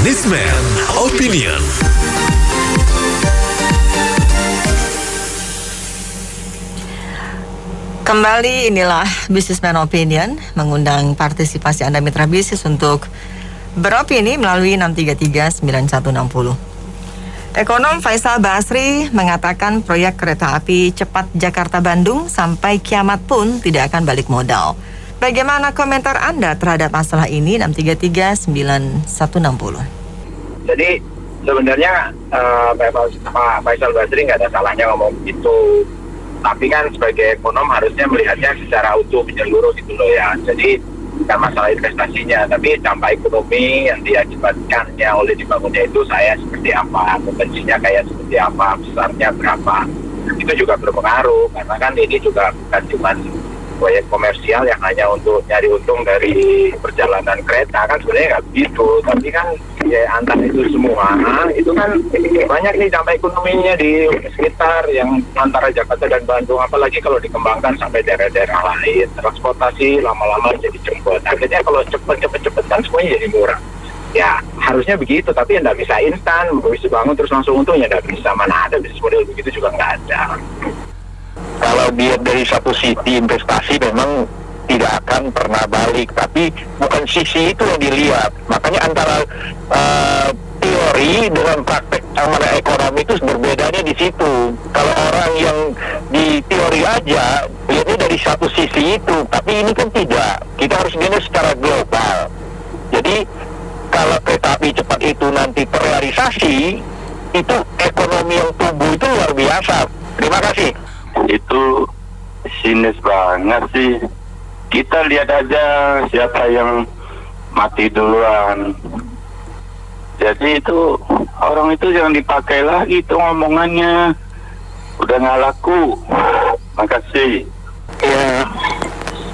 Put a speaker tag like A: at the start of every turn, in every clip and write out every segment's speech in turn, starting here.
A: Businessman Opinion.
B: Kembali inilah Businessman Opinion, mengundang partisipasi Anda mitra bisnis untuk beropini melalui 633-9160. Ekonom Faisal Basri mengatakan proyek kereta api cepat Jakarta-Bandung sampai kiamat pun tidak akan balik modal. Bagaimana komentar Anda terhadap masalah ini? 633-9160.
C: Jadi sebenarnya Pak Faisal Basri nggak ada salahnya ngomong gitu. Tapi kan sebagai ekonom harusnya melihatnya secara utuh menyeluruh gitu loh ya. Jadi bukan masalah investasinya, tapi dampak ekonomi yang diakibatkannya oleh dibangunnya itu saya seperti apa, potensinya kayak seperti apa, besarnya berapa. Itu juga berpengaruh, karena kan ini juga bukan cuma proyek komersial yang hanya untuk nyari untung dari perjalanan kereta, kan sebenarnya nggak begitu. Tapi kan ya antara itu semua, itu kan banyak nih dampak ekonominya di sekitar yang antara Jakarta dan Bandung, apalagi kalau dikembangkan sampai daerah-daerah lain. Transportasi lama-lama jadi jemput. Akhirnya kalau cepet kan semuanya jadi murah. Ya harusnya begitu, tapi ya nggak bisa instan, bisa bangun terus langsung untung ya nggak bisa. Mana ada bisnis model begitu juga nggak ada.
D: Kalau dia dari satu sisi investasi memang tidak akan pernah balik, tapi bukan sisi itu yang dilihat. Makanya antara teori dengan praktek amanah ekonomi itu berbedanya di situ. Kalau orang yang di teori aja lihatnya dari satu sisi itu, tapi ini kan tidak. Kita harus lihatnya secara global. Jadi kalau kereta api cepat itu nanti terrealisasi, itu ekonomi yang tumbuh itu luar biasa. Terima kasih.
E: Itu sinis banget sih. Kita lihat aja siapa yang mati duluan. Jadi itu orang itu jangan dipakai lagi itu ngomongannya, udah nggak laku. Makasih.
D: Ya,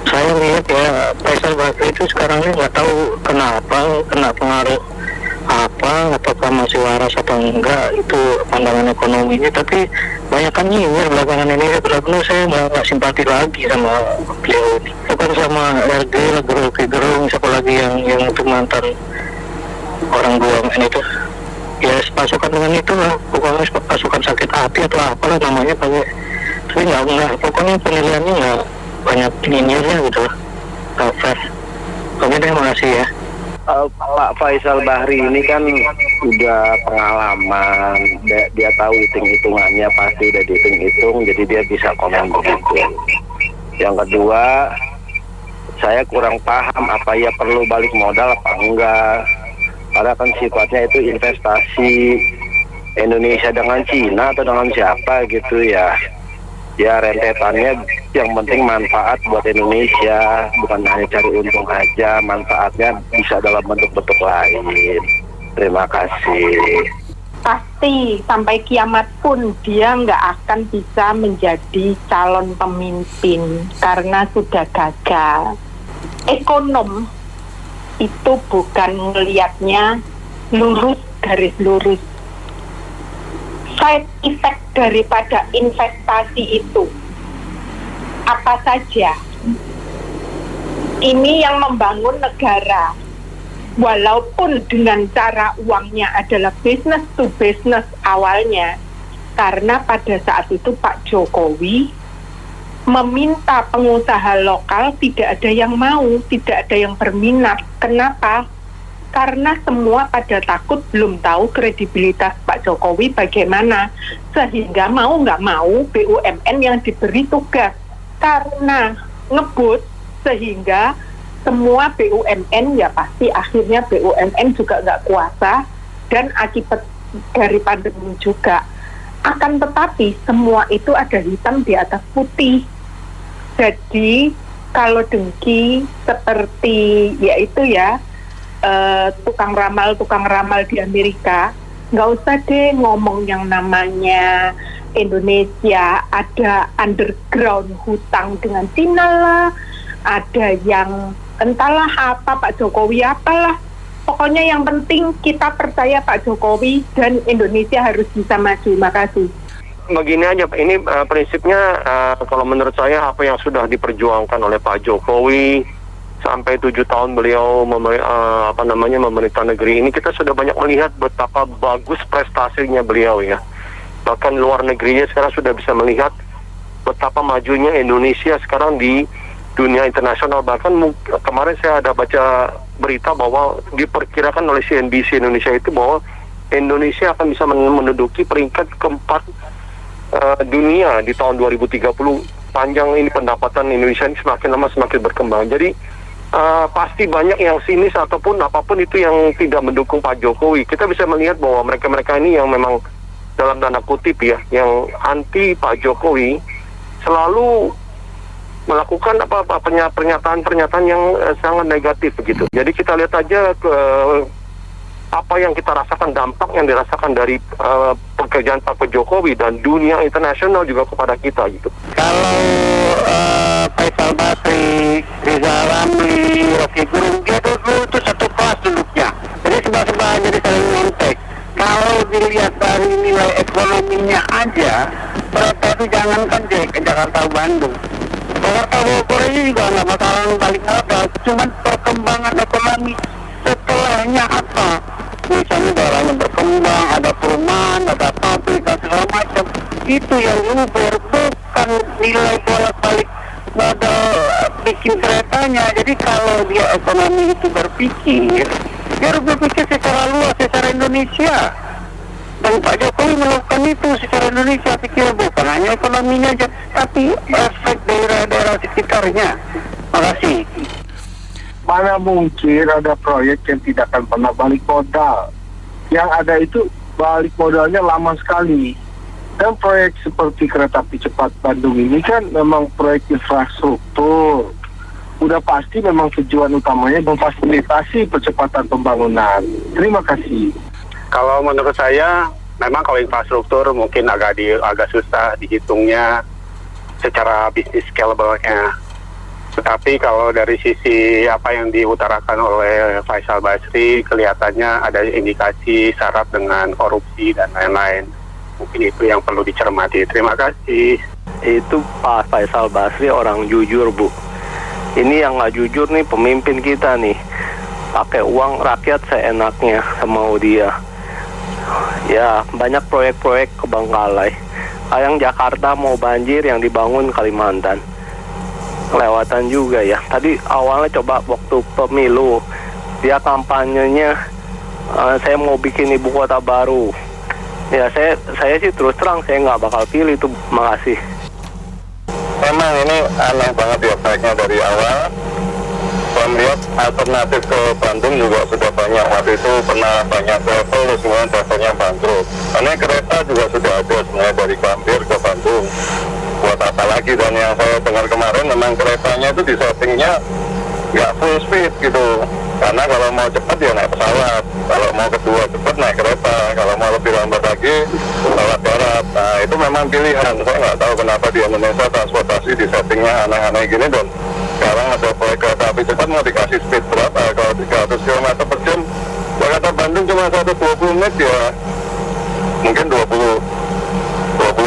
D: saya lihat ya Faisal Basri itu sekarang ini nggak tahu kenapa kena pengaruh apa, apakah masih waras atau enggak, itu pandangan ekonominya. Tapi banyak kan nyinyir belakangan ini, benar-benar saya nggak simpati lagi sama beliau ini. Bukan sama RG, Rocky Gerung, siapa lagi yang itu mantan orang BUMN itu. Ya pasukan dengan itu lah, pokoknya pasukan sakit hati atau apalah namanya pakai. Tapi nggak, pokoknya penilaiannya nggak banyak nyinyirnya gitu, nggak fair. Oke deh, makasih ya.
C: Pak Faisal Bahri ini kan udah pengalaman, dia tahu hitung-hitungannya, pasti udah dihitung-hitung, jadi dia bisa komen begitu. Yang kedua, saya kurang paham apa ya perlu balik modal apa enggak. Karena kan sifatnya itu investasi Indonesia dengan Cina atau dengan siapa gitu ya. Ya rentetannya yang penting manfaat buat Indonesia, bukan hanya cari untung aja, manfaatnya bisa dalam bentuk-bentuk lain. Terima kasih.
F: Pasti sampai kiamat pun dia nggak akan bisa menjadi calon pemimpin karena sudah gagal. Ekonom itu bukan melihatnya lurus, garis lurus. Side effect daripada investasi itu apa saja? Ini yang membangun negara, walaupun dengan cara uangnya adalah business to business awalnya, karena pada saat itu Pak Jokowi meminta pengusaha lokal, tidak ada yang mau, tidak ada yang berminat. Kenapa? Karena semua pada takut, belum tahu kredibilitas Pak Jokowi bagaimana, sehingga mau nggak mau BUMN yang diberi tugas karena ngebut, sehingga semua BUMN ya pasti akhirnya BUMN juga nggak kuasa dan akibat dari pandemi juga. Akan tetapi semua itu ada hitam di atas putih. Jadi kalau dengki seperti yaitu ya tukang ramal di Amerika, nggak usah deh ngomong yang namanya Indonesia ada underground hutang dengan Cina lah, ada yang entahlah apa Pak Jokowi apalah. Pokoknya yang penting kita percaya Pak Jokowi dan Indonesia harus bisa maju. Makasih.
G: Begini aja Pak, ini prinsipnya kalau menurut saya apa yang sudah diperjuangkan oleh Pak Jokowi sampai 7 tahun beliau memerintah negeri ini, kita sudah banyak melihat betapa bagus prestasinya beliau ya. Bahkan luar negerinya sekarang sudah bisa melihat betapa majunya Indonesia sekarang di dunia internasional. Bahkan kemarin saya ada baca berita bahwa diperkirakan oleh CNBC Indonesia itu bahwa Indonesia akan bisa menduduki peringkat keempat dunia di tahun 2030. Panjang ini pendapatan Indonesia ini semakin lama semakin berkembang. Jadi pasti banyak yang sinis ataupun apapun itu yang tidak mendukung Pak Jokowi. Kita bisa melihat bahwa mereka-mereka ini yang memang dalam tanda kutip ya, yang anti Pak Jokowi selalu melakukan pernyataan-pernyataan yang sangat negatif begitu. Jadi kita lihat aja apa yang kita rasakan, dampak yang dirasakan dari pekerjaan Pak Jokowi dan dunia internasional juga kepada kita gitu.
D: Kalau Faisal Basri, Riza Ramli, Rocky Gerung, dia dulu itu satu kelas duduknya. Jadi sebab-sebab jadi saling ngontek. Kalau dilihat dari nilai ekonominya aja, berapa itu jangankan ke Jakarta Bandung. Jakarta Bogor ini juga nggak masalah balik modal, cuman perkembangan ekonomi setelahnya apa? Misalnya daerahnya berkembang, ada perumahan, ada pabrik, dan segala macam. Itu yang luber, bukan nilai bolak-balik modal bikin keretanya. Jadi kalau dia ekonomi itu berpikir, dia harus berpikir secara luas, secara Indonesia. Dan Pak Jokowi melakukan itu secara Indonesia, pikir bukan hanya ekonominya aja, tapi efek daerah-daerah sekitarnya. Makasih.
C: Mana mungkin ada proyek yang tidak akan pernah balik modal. Yang ada itu balik modalnya lama sekali. Dan proyek seperti kereta api cepat Bandung ini kan memang proyek infrastruktur. Udah pasti memang tujuan utamanya memfasilitasi percepatan pembangunan. Terima kasih.
G: Kalau menurut saya, memang kalau infrastruktur mungkin agak susah dihitungnya secara bisnis scalable-nya. Tetapi kalau dari sisi apa yang diutarakan oleh Faisal Basri, kelihatannya ada indikasi syarat dengan korupsi dan lain-lain. Mungkin itu yang perlu dicermati. Terima kasih.
H: Itu Pak Faisal Basri orang jujur, Bu. Ini yang nggak jujur nih pemimpin kita nih. Pakai uang rakyat seenaknya, semau dia. Ya, banyak proyek-proyek kebangkalai. Yang Jakarta mau banjir yang dibangun Kalimantan. Kelewatan juga ya. Tadi awalnya coba waktu pemilu dia kampanyenya saya mau bikin ibu kota baru. Ya saya sih terus terang saya nggak bakal pilih itu. Makasih.
D: Memang ini aneh banget ya baiknya dari awal. Saya melihat alternatif ke Bandung juga sudah banyak. Waktu itu pernah banyak travel, semuanya travelnya bangkrut. Karena kereta juga sudah ada semuanya dari Gambir ke Bandung. Buat apa lagi? Dan yang saya dengar kemarin memang keretanya itu di settingnya nggak full speed gitu. Karena kalau mau cepat ya naik pesawat, kalau mau kedua cepat naik kereta, kalau mau lebih lambat lagi pesawat darat. Nah itu memang pilihan. Saya nggak tahu kenapa di Indonesia transportasi di settingnya aneh-aneh gini. Dan sekarang ada proyek kereta api cepat mau dikasih speed berapa? Kalau 300 km per jam, Jakarta Bandung cuma 120 menit ya, mungkin 20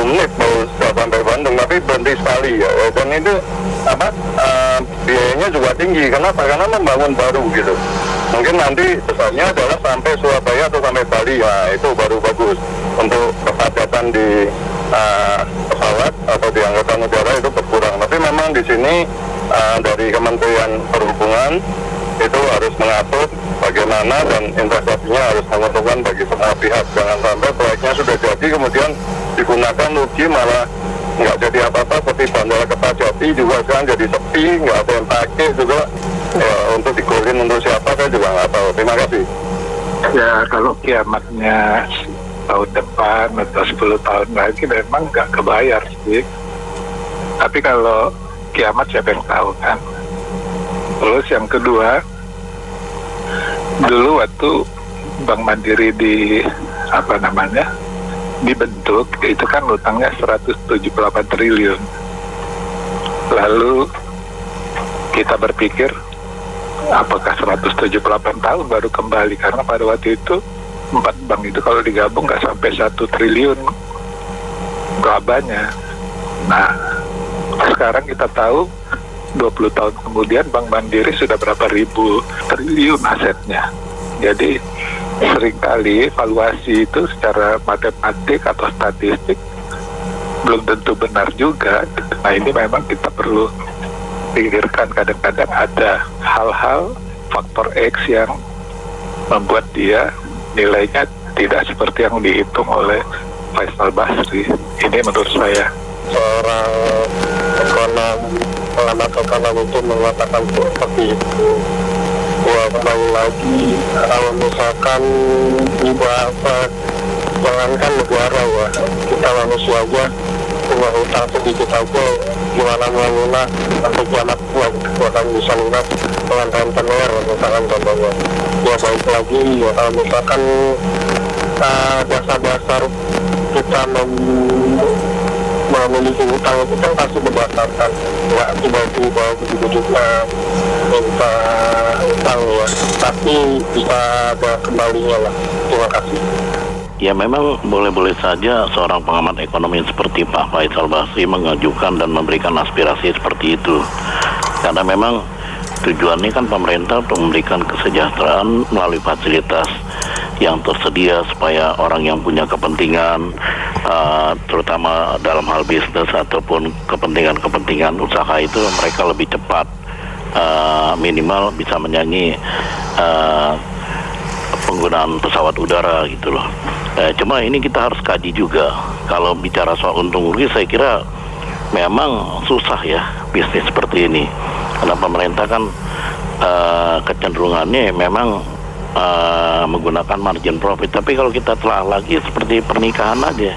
D: menit mau sampai Bandung, tapi berhenti sekali ya. Dan itu biayanya juga tinggi. Kenapa? Karena membangun baru gitu. Mungkin nanti besarnya adalah sampai Surabaya atau sampai Bali, ya itu baru bagus. Untuk kepadatan di pesawat atau di angkatan udara itu berkurang. Tapi memang di sini dari Kementerian Perhubungan itu harus mengatur bagaimana dan investasinya harus menguntungkan bagi semua pihak. Jangan sampai proyeknya sudah jadi kemudian digunakan rugi malah nggak jadi apa-apa. Seperti Bandara Kertajati juga sekarang jadi sepi, nggak ada yang pakai juga. Ya, untuk digolin untuk siapa saya juga nggak tahu. Terima kasih.
I: Ya kalau kiamatnya tahun depan atau 10 tahun lagi memang nggak kebayar sih. Tapi kalau kiamat siapa yang tahu kan. Terus yang kedua, dulu waktu Bank Mandiri dibentuk, itu kan utangnya 178 triliun. Lalu kita berpikir apakah 178 tahun baru kembali, karena pada waktu itu 4 bank itu kalau digabung nggak sampai 1 triliun labanya. Nah sekarang kita tahu 20 tahun kemudian Bank Mandiri sudah berapa ribu triliun asetnya. Jadi seringkali evaluasi itu secara matematik atau statistik belum tentu benar juga. Nah ini memang kita perlu pikirkan, kadang-kadang ada hal-hal faktor X yang membuat dia nilainya tidak seperti yang dihitung oleh Faisal Basri. Ini menurut saya.
D: Seorang pengamat ekonom itu mengatakan seperti itu. Kembali lagi, kalau misalkan jangankan negara ya, kita manusia aja punya hutang sedikit aja, gimana menlunas sampai kiamat akan bisa lunas dengan rentenir misalkan contohnya. Ya baik lagi ya, kalau misalkan dasar-dasar kita memiliki hutang itu kan pasti berdasarkan, nggak tiba-tiba begitu juga minta hutang ya, tapi bisa ada kembalinya lah. Terima kasih.
J: Ya memang boleh-boleh saja seorang pengamat ekonomi seperti Pak Faisal Basri mengajukan dan memberikan aspirasi seperti itu. Karena memang tujuannya kan pemerintah untuk memberikan kesejahteraan melalui fasilitas yang tersedia supaya orang yang punya kepentingan, terutama dalam hal bisnis ataupun kepentingan usaha itu mereka lebih cepat, minimal bisa menyanyi penggunaan pesawat udara gitu loh. Cuma ini kita harus kaji juga. Kalau bicara soal untung rugi, saya kira memang susah ya bisnis seperti ini. Karena pemerintah kan kecenderungannya memang menggunakan margin profit. Tapi kalau kita telah lagi seperti pernikahan aja,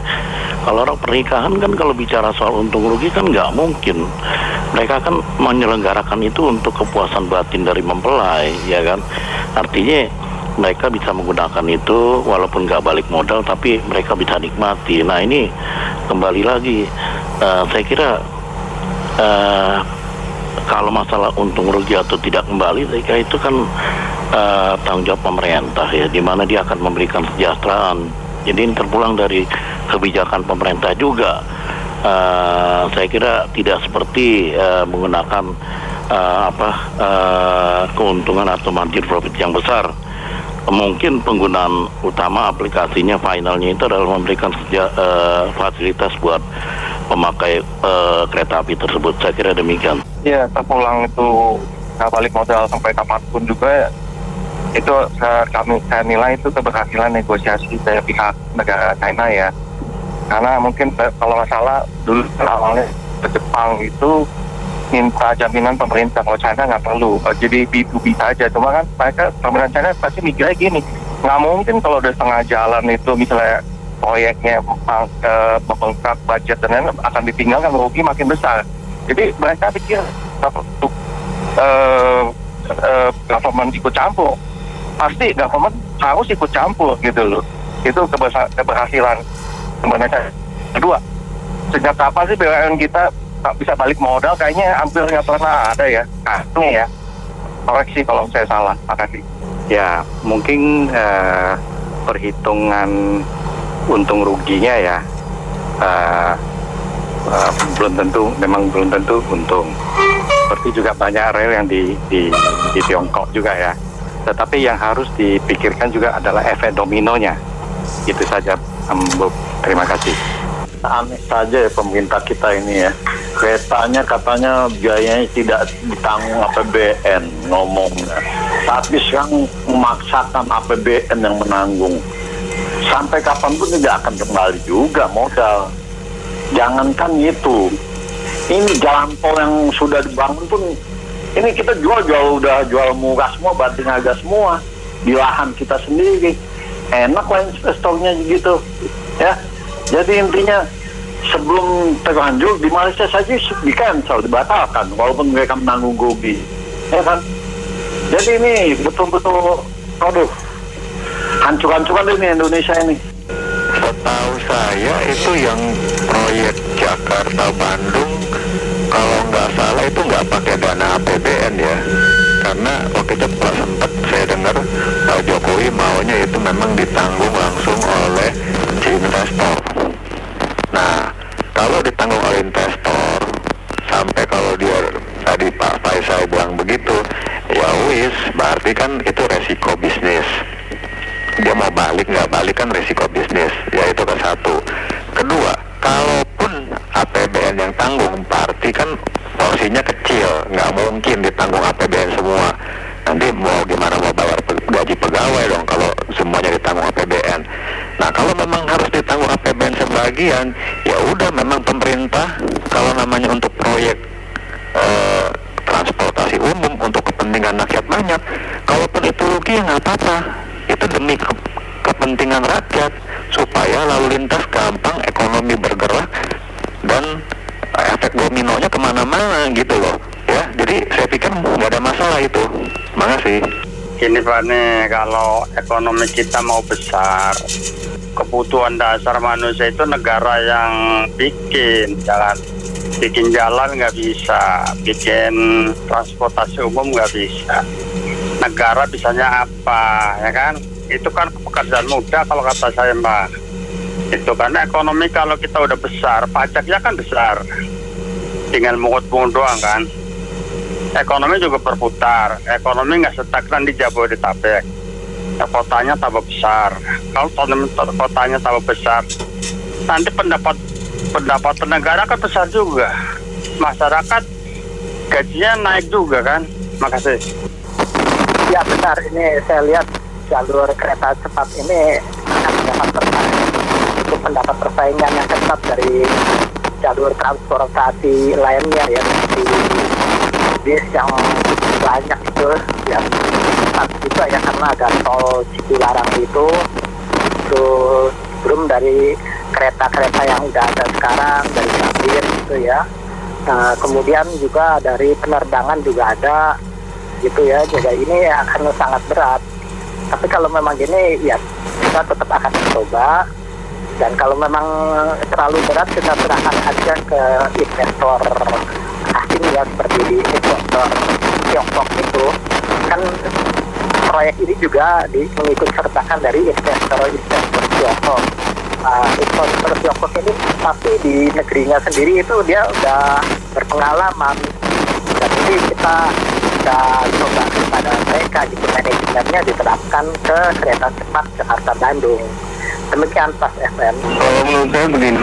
J: kalau orang pernikahan kan kalau bicara soal untung rugi kan nggak mungkin. Mereka kan menyelenggarakan itu untuk kepuasan batin dari mempelai, ya kan. Artinya mereka bisa menggunakan itu walaupun nggak balik modal, tapi mereka bisa nikmati. Nah ini kembali lagi, saya kira kalau masalah untung rugi atau tidak kembali, saya kira itu kan tanggung jawab pemerintah ya, di mana dia akan memberikan kesejahteraan. Jadi ini terpulang dari kebijakan pemerintah juga. Saya kira tidak seperti menggunakan keuntungan atau margin profit yang besar. Mungkin penggunaan utama aplikasinya finalnya itu adalah memberikan fasilitas buat pemakai kereta api tersebut. Saya kira demikian.
C: Ya, terpulang itu nggak balik modal sampai kapanpun juga, itu saya nilai itu keberhasilan negosiasi dari pihak negara China ya. Karena mungkin kalau nggak salah dulu awalnya Jepang itu minta jaminan pemerintah, kalau China nggak perlu, jadi B2B saja. Cuma kan mereka, pemerintah China pasti mikirnya gini, nggak mungkin kalau udah setengah jalan itu misalnya proyeknya membengkak budget dan lain akan ditinggalkan, rugi makin besar. Jadi mereka pikir untuk government ikut campur, pasti government harus ikut campur gitu loh. Itu keberhasilan sebenarnya. Kedua, sejak kapan sih BUMN kita bisa balik modal? Kayaknya hampir nggak pernah ada ya. Nah, ini ya, koreksi kalau saya salah. Makasih.
H: Ya, mungkin perhitungan untung ruginya ya belum tentu untung. Seperti juga banyak rel yang di Tiongkok juga ya. Tetapi yang harus dipikirkan juga adalah efek dominonya. Itu saja, Bu. Terima kasih.
J: Aneh saja ya pemerintah kita ini ya. Keretanya katanya biayanya tidak ditanggung APBN ngomongnya. Tapi sekarang memaksakan APBN yang menanggung. Sampai kapanpun tidak akan kembali juga modal. Jangankan itu. Ini jalan tol yang sudah dibangun pun, ini kita udah jual murah semua, banting harga semua. Di lahan kita sendiri. Enak lah investornya gitu. Ya. Jadi intinya sebelum terlanjur di Malaysia saja di-cancel, dibatalkan walaupun mereka menanggung rugi, ya kan? Jadi ini betul-betul, aduh, hancur-hancuran ini Indonesia ini.
D: Setahu saya itu yang proyek Jakarta-Bandung, kalau nggak salah itu nggak pakai dana APBN ya, karena waktu itu sempat saya dengar Pak Jokowi maunya itu memang ditanggung langsung oleh investor. Nah, kalau ditanggung oleh investor, sampai kalau dia tadi Pak balik nggak balik kan risiko bisnis, ya itu ke satu. Kedua, kalaupun APBN yang tanggung, berarti kan porsinya kecil, nggak mungkin ditanggung APBN semua. Nanti mau gimana mau bayar gaji pegawai dong kalau semuanya ditanggung APBN. Nah kalau memang harus ditanggung APBN sebagian, ya udah memang pemerintah kalau namanya untuk proyek transportasi umum untuk kepentingan rakyat banyak, kalaupun itu rugi ya nggak apa-apa, itu demi kepentingan rakyat supaya lalu lintas gampang, ekonomi bergerak dan efek dominonya kemana-mana gitu loh ya. Jadi saya pikir nggak ada masalah itu. Makasih.
K: Ini Pak nih, kalau ekonomi kita mau besar, kebutuhan dasar manusia itu negara yang bikin jalan nggak bisa, bikin transportasi umum nggak bisa. Negara bisanya apa, ya kan? Itu kan pekerjaan mudah kalau kata saya Mbak. Itu karena ekonomi kalau kita udah besar, pajaknya kan besar, tinggal mungut-mungut doang kan. Ekonomi juga berputar, ekonomi nggak stagnan di Jabodetabek. Kotanya tambah besar. Kalau kotanya tambah besar, nanti pendapatan negara kan besar juga. Masyarakat gajinya naik juga kan. Makasih.
L: Ya benar, ini saya lihat jalur kereta cepat ini akan mendapat persaingan. Itu pendapat persaingan yang ketat dari jalur transportasi lainnya ya, di bis yang banyak itu yang cepat juga ya, karena ada tol Cipularang itu belum dari kereta-kereta yang udah ada sekarang dari Gambir gitu ya. Nah, kemudian juga dari penerbangan juga ada gitu ya. Jadi ini akan sangat berat. Tapi kalau memang gini ya kita tetap akan mencoba, dan kalau memang terlalu berat kita serahkan aja ke investor asing ya, seperti di investor Tiongkok itu kan. Proyek ini juga mengikut sertakan dari investor Tiongkok. Investor Tiongkok ini tapi di negerinya sendiri itu dia udah berpengalaman, dan ini kita coba kepada mereka gitu, manajemennya diterapkan ke kereta cepat Jakarta Bandung. Demikian Pas FM.
D: Kalau menurut saya begini,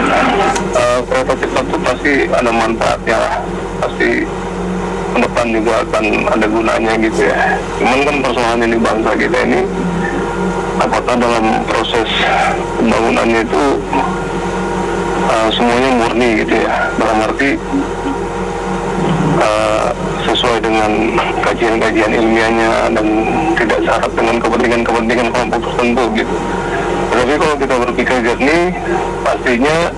D: kereta cepat itu pasti ada manfaatnya, pasti ke depan juga akan ada gunanya gitu ya. Cuman kan persoalan ini bangsa kita ini, apakah dalam proses pembangunannya itu semuanya murni gitu ya, dalam arti sesuai dengan kajian-kajian ilmiahnya dan tidak syarat dengan kepentingan kelompok tertentu gitu. Tapi kalau kita berpikir jernih, pastinya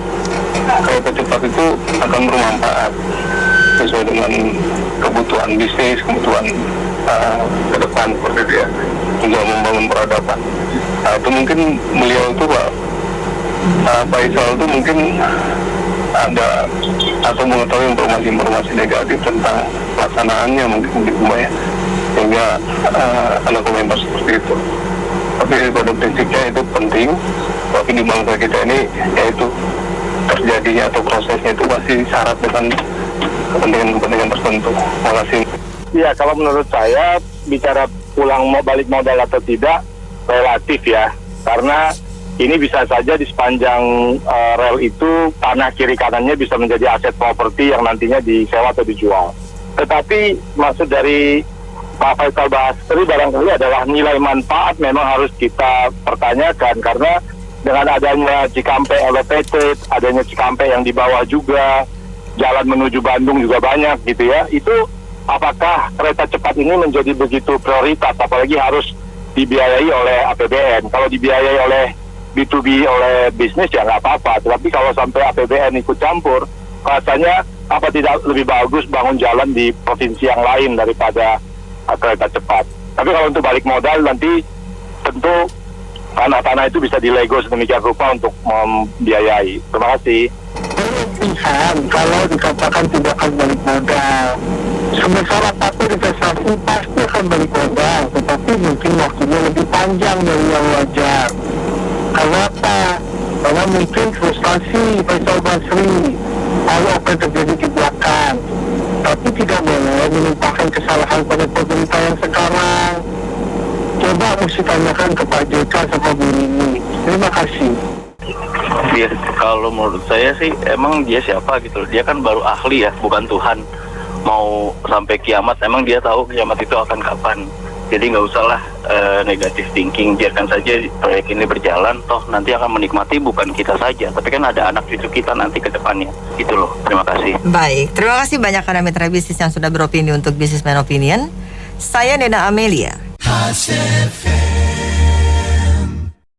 D: kereta cepat itu akan bermanfaat sesuai dengan kebutuhan bisnis, kebutuhan ke depan seperti itu ya, juga membangun peradaban. Nah, itu mungkin beliau itu Pak Faisal itu mungkin ada atau mengetahui informasi-informasi negatif tentang pelaksanaannya mungkin gitu Mbak ya, sehingga ada komentar seperti itu. Tapi pada prinsipnya itu penting, tapi di bangsa kita ini yaitu terjadinya atau prosesnya itu masih syarat dengan kepentingan tertentu. Terima kasih.
G: Ya, kalau menurut saya bicara pulang mau balik modal atau tidak relatif ya, karena ini bisa saja di sepanjang rel itu tanah kiri kanannya bisa menjadi aset properti yang nantinya disewa atau dijual. Tetapi maksud dari Pak Faisal Basri barangkali adalah nilai manfaat memang harus kita pertanyakan, karena dengan adanya Cikampek Elevated, adanya Cikampek yang di bawah juga, jalan menuju Bandung juga banyak gitu ya, itu apakah kereta cepat ini menjadi begitu prioritas, apalagi harus dibiayai oleh APBN. Kalau dibiayai oleh B2B, oleh bisnis ya nggak apa-apa, tetapi kalau sampai APBN ikut campur, rasanya apa tidak lebih bagus bangun jalan di provinsi yang lain daripada kereta cepat. Tapi kalau untuk balik modal nanti tentu tanah-tanah itu bisa dilego sedemikian rupa untuk membiayai. Terima kasih.
L: Kalau dikatakan tidak akan balik modal, sebesar apapun investasi pasti akan balik modal, tetapi mungkin waktunya lebih panjang dari yang wajar. Kenapa? Karena mungkin frustasi Faisal Basri lalu apa yang terjadi di belakang. Tapi tidak boleh menimpakan kesalahan pada pemerintah yang sekarang.
D: coba mesti tanyakan ke Pak JK sama Bu Nini. Terima kasih.
E: Dia kalau menurut saya sih emang dia siapa gitu loh. Dia kan baru ahli ya, bukan Tuhan. Mau sampai kiamat, emang dia tahu kiamat itu akan kapan. Jadi nggak usahlah negatif thinking, biarkan saja proyek ini berjalan. Toh nanti akan menikmati bukan kita saja, tapi kan ada anak cucu kita nanti ke depannya. Gitu loh. Terima kasih.
B: Baik, terima kasih banyak karena mitra bisnis yang sudah beropini untuk Businessman Opinion. Saya Nena Amelia.